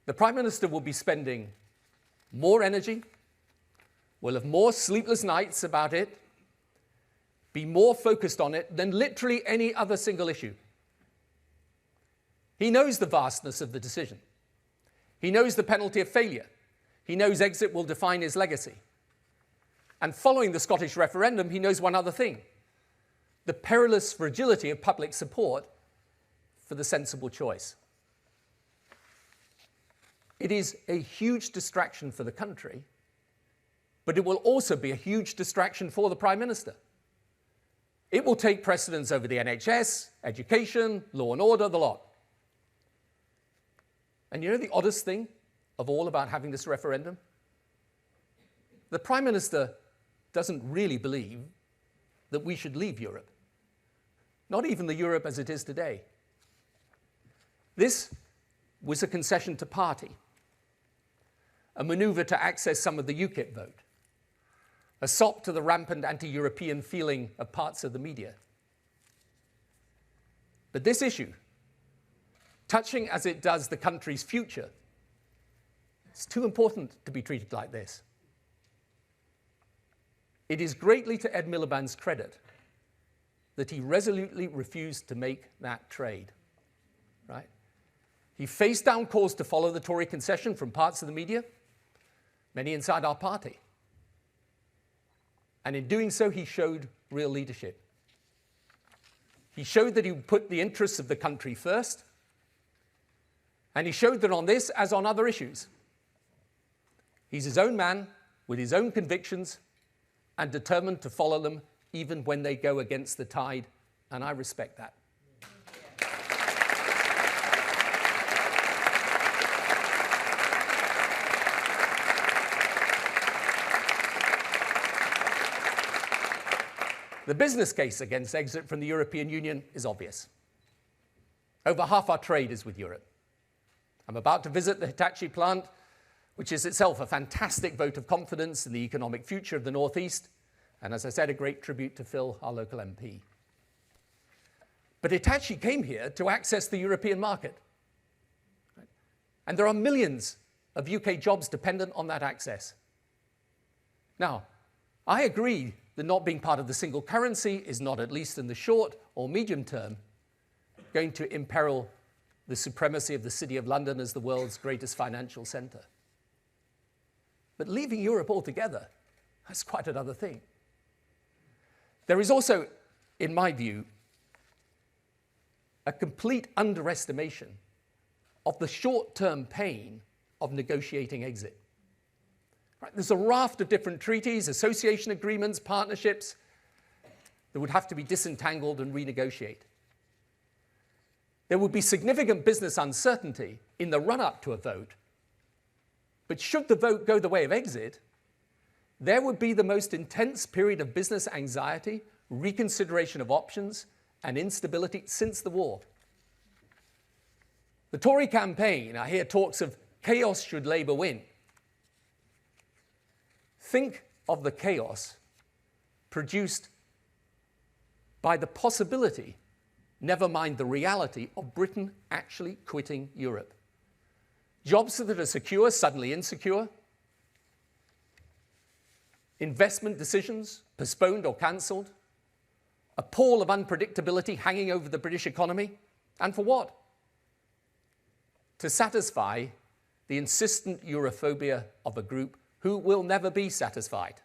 the Prime Minister will be spending more energy, will have more sleepless nights about it, be more focused on it than literally any other single issue. He knows the vastness of the decision. He knows the penalty of failure. He knows exit will define his legacy. And following the Scottish referendum, he knows one other thing: the perilous fragility of public support for the sensible choice. It is a huge distraction for the country, but it will also be a huge distraction for the Prime Minister. It will take precedence over the NHS, education, law and order, the lot. And you know the oddest thing of all about having this referendum? The Prime Minister doesn't really believe that we should leave Europe. Not even the Europe as it is today. This was a concession to party, a manoeuvre to access some of the UKIP vote, a sop to the rampant anti-European feeling of parts of the media. But this issue, touching as it does the country's future, it's too important to be treated like this. It is greatly to Ed Miliband's credit that he resolutely refused to make that trade, right? He faced down calls to follow the Tory concession from parts of the media, many inside our party. And in doing so, he showed real leadership. He showed that he would put the interests of the country first, and he showed that on this, as on other issues, he's his own man with his own convictions and determined to follow them even when they go against the tide, and I respect that. The business case against exit from the European Union is obvious. Over half our trade is with Europe. I'm about to visit the Hitachi plant, which is itself a fantastic vote of confidence in the economic future of the North East, and as I said, a great tribute to Phil, our local MP. But Hitachi came here to access the European market. And there are millions of UK jobs dependent on that access. Now, I agree that not being part of the single currency is not, at least in the short or medium term, going to imperil the supremacy of the City of London as the world's greatest financial centre. But leaving Europe altogether, that's quite another thing. There is also, in my view, a complete underestimation of the short-term pain of negotiating exit. Right, there's a raft of different treaties, association agreements, partnerships that would have to be disentangled and renegotiated. There would be significant business uncertainty in the run-up to a vote, but should the vote go the way of exit, there would be the most intense period of business anxiety, reconsideration of options, and instability since the war. The Tory campaign, I hear talks of chaos should Labour win. Think of the chaos produced by the possibility, never mind the reality, of Britain actually quitting Europe. Jobs that are secure, suddenly insecure. Investment decisions postponed or cancelled. A pall of unpredictability hanging over the British economy. And for what? To satisfy the insistent Europhobia of a group who will never be satisfied.